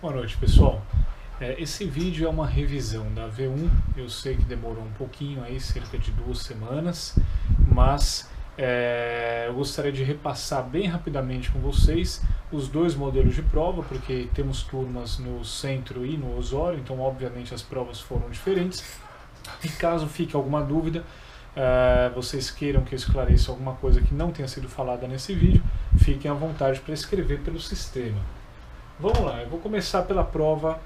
Boa noite, pessoal. Esse vídeo é uma revisão da V1. Eu sei que demorou um pouquinho aí, cerca de 2 semanas, mas eu gostaria de repassar bem rapidamente com vocês os dois modelos de prova, porque temos turmas no Centro e no Osório, então obviamente as provas foram diferentes. E caso fique alguma dúvida, vocês queiram que eu esclareça alguma coisa que não tenha sido falada nesse vídeo, fiquem à vontade para escrever pelo sistema. Vamos lá, eu vou começar pela prova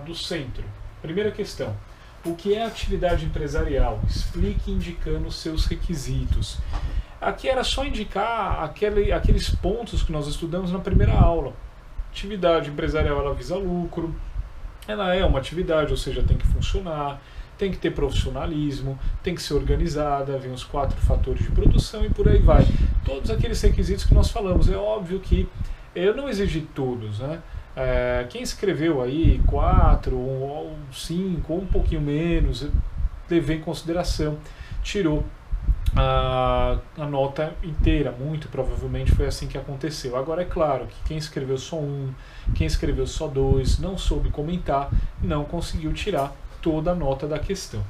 do Centro. Primeira questão: o que é atividade empresarial? Explique indicando os seus requisitos. Aqui era só indicar aqueles pontos que nós estudamos na primeira aula. Atividade empresarial, ela visa lucro, ela é uma atividade, ou seja, tem que funcionar, tem que ter profissionalismo, tem que ser organizada, vem os 4 fatores de produção e por aí vai. Todos aqueles requisitos que nós falamos. É óbvio que eu não exigi todos, né? Quem escreveu aí 4 ou 5 ou um pouquinho menos, levei em consideração, tirou a nota inteira. Muito provavelmente foi assim que aconteceu. Agora é claro que quem escreveu só 1, quem escreveu só 2, não soube comentar, não conseguiu tirar toda a nota da questão.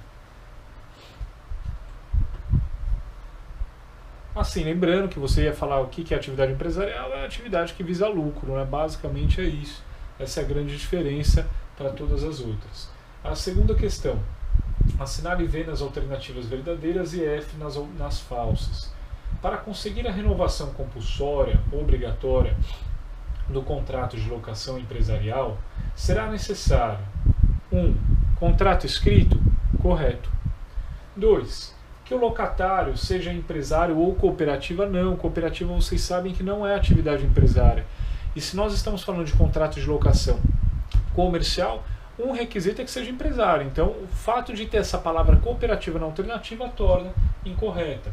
Assim, lembrando que você ia falar o que é atividade empresarial, é atividade que visa lucro, né? Basicamente é isso. Essa é a grande diferença para todas as outras. A segunda questão: assinale V nas alternativas verdadeiras e F nas falsas. Para conseguir a renovação compulsória ou obrigatória do contrato de locação empresarial, será necessário 1. Contrato escrito? Correto. 2. Que o locatário seja empresário ou cooperativa? Não, cooperativa vocês sabem que não é atividade empresária. E se nós estamos falando de contrato de locação comercial, um requisito é que seja empresário. Então, o fato de ter essa palavra cooperativa na alternativa torna incorreta.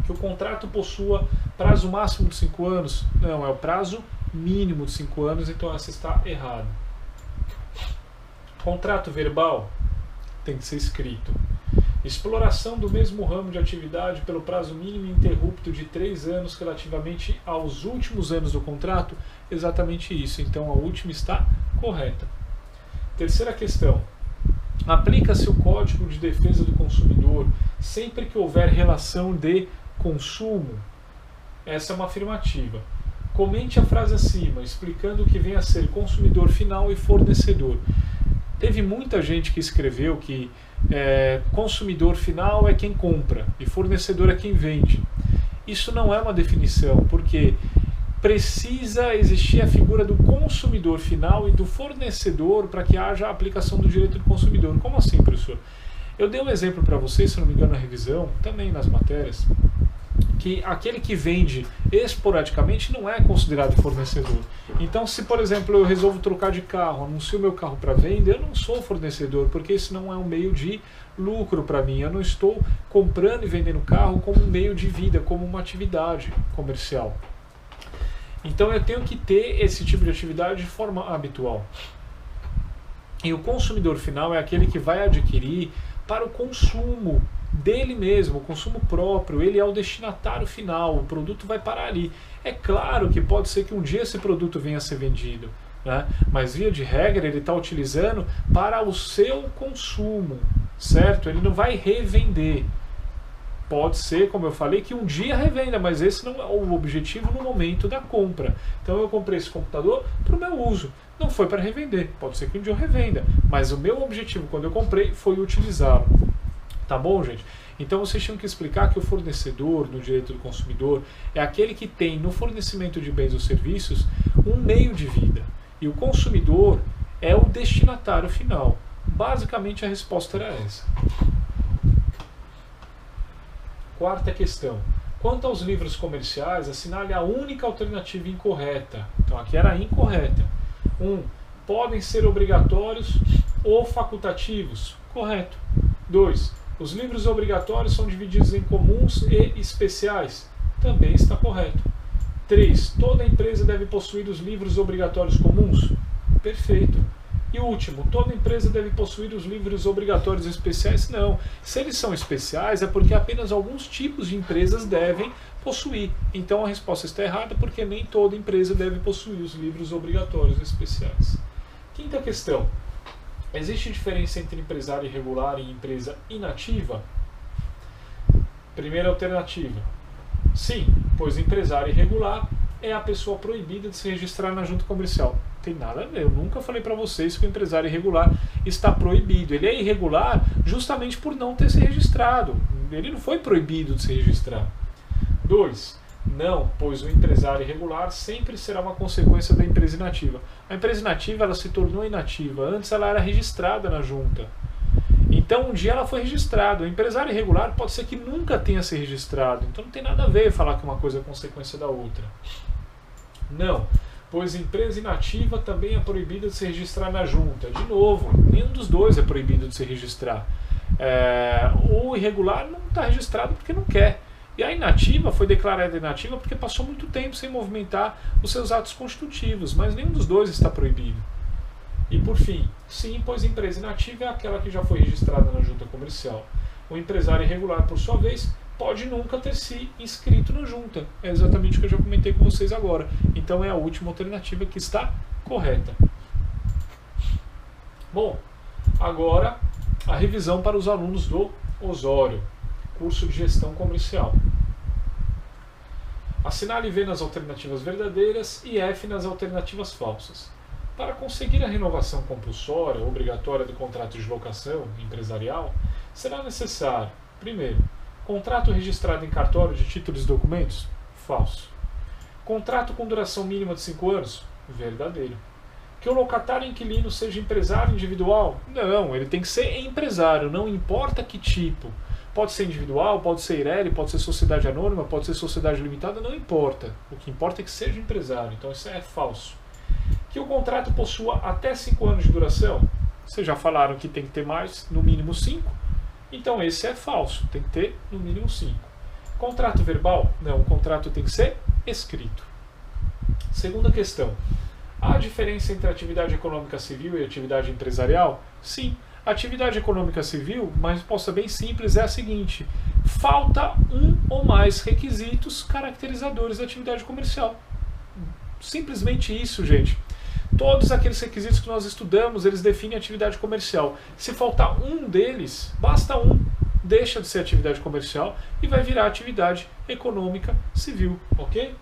Que o contrato possua prazo máximo de 5 anos? Não, é o prazo mínimo de 5 anos, então essa está errada. Contrato verbal tem que ser escrito. Exploração do mesmo ramo de atividade pelo prazo mínimo ininterrupto de 3 anos relativamente aos últimos anos do contrato, exatamente isso. Então a última está correta. Terceira questão: aplica-se o Código de Defesa do Consumidor sempre que houver relação de consumo? Essa é uma afirmativa. Comente a frase acima, explicando o que vem a ser consumidor final e fornecedor. Teve muita gente que escreveu que consumidor final é quem compra e fornecedor é quem vende. Isso não é uma definição, porque precisa existir a figura do consumidor final e do fornecedor para que haja a aplicação do direito do consumidor. Como assim, professor? Eu dei um exemplo para vocês, se não me engano, na revisão, também nas matérias, que aquele que vende esporadicamente não é considerado fornecedor. Então, se por exemplo eu resolvo trocar de carro, anuncio meu carro para venda, eu não sou fornecedor, porque isso não é um meio de lucro para mim. Eu não estou comprando e vendendo carro como um meio de vida, como uma atividade comercial. Então eu tenho que ter esse tipo de atividade de forma habitual. E o consumidor final é aquele que vai adquirir para o consumo dele mesmo, o consumo próprio. Ele é o destinatário final, o produto vai parar ali. É claro que pode ser que um dia esse produto venha a ser vendido, né? Mas via de regra ele está utilizando para o seu consumo, certo? Ele não vai revender. Pode ser, como eu falei, que um dia revenda, mas esse não é o objetivo no momento da compra. Então eu comprei esse computador para o meu uso, não foi para revender. Pode ser que um dia eu revenda, mas o meu objetivo quando eu comprei foi utilizá-lo. Tá bom, gente? Então vocês tinham que explicar que o fornecedor no direito do consumidor é aquele que tem no fornecimento de bens ou serviços um meio de vida. E o consumidor é o destinatário final. Basicamente a resposta era essa. Quarta questão: quanto aos livros comerciais, assinale a única alternativa incorreta. Então aqui era incorreta. 1. Podem ser obrigatórios ou facultativos. Correto. 2. Os livros obrigatórios são divididos em comuns e especiais. Também está correto. 3. Toda empresa deve possuir os livros obrigatórios comuns. Perfeito. E último, toda empresa deve possuir os livros obrigatórios especiais? Não. Se eles são especiais, é porque apenas alguns tipos de empresas devem possuir. Então a resposta está errada, porque nem toda empresa deve possuir os livros obrigatórios especiais. Quinta questão. Existe diferença entre empresário irregular e empresa inativa? Primeira alternativa. Sim, pois empresário irregular é a pessoa proibida de se registrar na junta comercial. Tem nada a ver, eu nunca falei para vocês que o empresário irregular está proibido. Ele é irregular justamente por não ter se registrado. Ele não foi proibido de se registrar. 2. Não, pois o empresário irregular sempre será uma consequência da empresa inativa. A empresa inativa ela se tornou inativa, antes ela era registrada na junta. Então um dia ela foi registrada. O empresário irregular pode ser que nunca tenha se registrado. Então não tem nada a ver falar que uma coisa é consequência da outra. Não, pois empresa inativa também é proibida de se registrar na junta. De novo, nenhum dos dois é proibido de se registrar. O irregular não está registrado porque não quer. E a inativa foi declarada inativa porque passou muito tempo sem movimentar os seus atos constitutivos, mas nenhum dos dois está proibido. E por fim, sim, pois empresa inativa é aquela que já foi registrada na junta comercial. O empresário irregular, por sua vez, pode nunca ter se inscrito na junta. É exatamente o que eu já comentei com vocês agora. Então é a última alternativa que está correta. Bom, agora a revisão para os alunos do Osório, curso de gestão comercial. Assinale V nas alternativas verdadeiras e F nas alternativas falsas. Para conseguir a renovação compulsória ou obrigatória do contrato de locação empresarial, será necessário, primeiro, contrato registrado em cartório de títulos e documentos? Falso. Contrato com duração mínima de 5 anos? Verdadeiro. Que o locatário inquilino seja empresário individual? Não, ele tem que ser empresário, não importa que tipo. Pode ser individual, pode ser IRELI, pode ser sociedade anônima, pode ser sociedade limitada, não importa. O que importa é que seja empresário, então isso é falso. Que o contrato possua até 5 anos de duração? Vocês já falaram que tem que ter mais, no mínimo 5. Então esse é falso, tem que ter no mínimo 5. Contrato verbal? Não, o contrato tem que ser escrito. Segunda questão. Há diferença entre atividade econômica civil e atividade empresarial? Sim. Atividade econômica civil, uma resposta bem simples, é a seguinte: falta um ou mais requisitos caracterizadores da atividade comercial. Simplesmente isso, gente. Todos aqueles requisitos que nós estudamos, eles definem atividade comercial. Se faltar um deles, basta um, deixa de ser atividade comercial e vai virar atividade econômica civil, ok?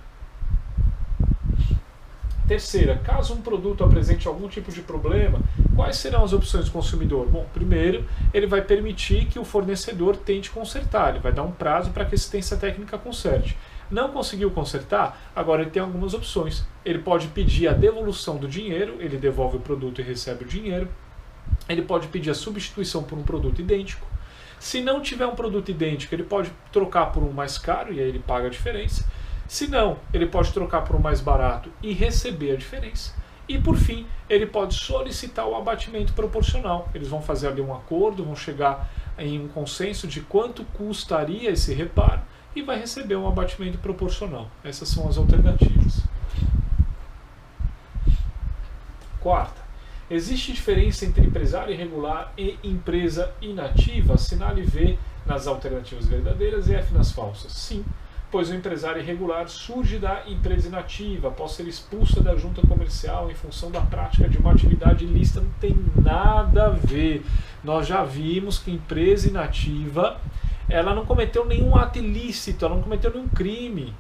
Terceira, caso um produto apresente algum tipo de problema, quais serão as opções do consumidor? Bom, primeiro, ele vai permitir que o fornecedor tente consertar, ele vai dar um prazo para que a assistência técnica conserte. Não conseguiu consertar? Agora ele tem algumas opções. Ele pode pedir a devolução do dinheiro, ele devolve o produto e recebe o dinheiro. Ele pode pedir a substituição por um produto idêntico. Se não tiver um produto idêntico, ele pode trocar por um mais caro e aí ele paga a diferença. Se não, ele pode trocar por um mais barato e receber a diferença. E por fim, ele pode solicitar o abatimento proporcional. Eles vão fazer ali um acordo, vão chegar em um consenso de quanto custaria esse reparo e vai receber um abatimento proporcional. Essas são as alternativas. Quarta, existe diferença entre empresário irregular e empresa inativa? Assinale V nas alternativas verdadeiras e F nas falsas. Sim, pois o empresário irregular surge da empresa inativa, após ser expulsa da junta comercial em função da prática de uma atividade ilícita. Não tem nada a ver. Nós já vimos que empresa inativa, ela não cometeu nenhum ato ilícito, ela não cometeu nenhum crime.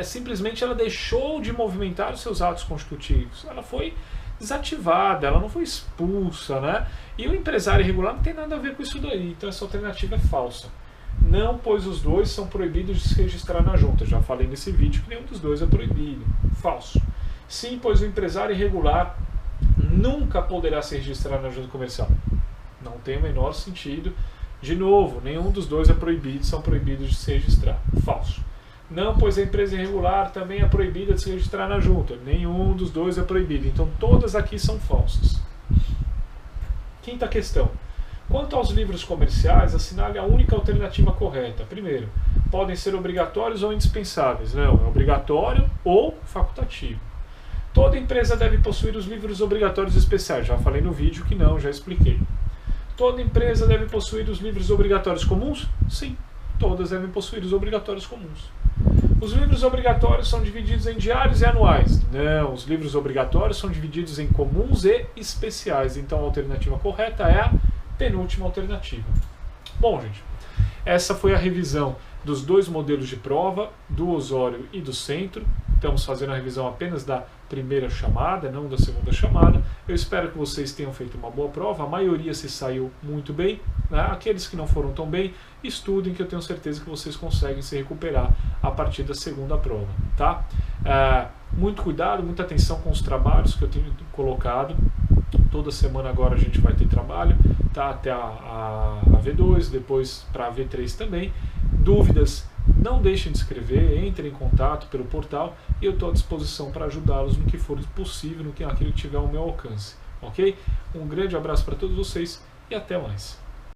Simplesmente ela deixou de movimentar os seus atos constitutivos. Ela foi desativada, ela não foi expulsa, né? E o empresário irregular não tem nada a ver com isso daí. Então essa alternativa é falsa. Não, pois os dois são proibidos de se registrar na junta. Já falei nesse vídeo que nenhum dos dois é proibido. Falso. Sim, pois o empresário irregular nunca poderá se registrar na junta comercial. Não tem o menor sentido. De novo, nenhum dos dois é proibido, são proibidos de se registrar. Falso. Não, pois a empresa irregular também é proibida de se registrar na junta. Nenhum dos dois é proibido. Então todas aqui são falsas. Quinta questão. Quanto aos livros comerciais, assinale a única alternativa correta. Primeiro, podem ser obrigatórios ou indispensáveis. Não, é obrigatório ou facultativo. Toda empresa deve possuir os livros obrigatórios especiais. Já falei no vídeo que não, já expliquei. Toda empresa deve possuir os livros obrigatórios comuns? Sim, todas devem possuir os obrigatórios comuns. Os livros obrigatórios são divididos em diários e anuais? Não, os livros obrigatórios são divididos em comuns e especiais. Então a alternativa correta é a penúltima alternativa. Bom, gente, essa foi a revisão dos dois modelos de prova, do Osório e do Centro. Estamos fazendo a revisão apenas da primeira chamada, não da segunda chamada. Eu espero que vocês tenham feito uma boa prova. A maioria se saiu muito bem, né? Aqueles que não foram tão bem, estudem, que eu tenho certeza que vocês conseguem se recuperar a partir da segunda prova, tá? Muito cuidado, muita atenção com os trabalhos que eu tenho colocado. Toda semana agora a gente vai ter trabalho, tá? Até a V2, depois para a V3 também. Dúvidas, não deixem de escrever, entrem em contato pelo portal e eu estou à disposição para ajudá-los no que for possível, naquilo que tiver ao meu alcance, ok? Um grande abraço para todos vocês e até mais.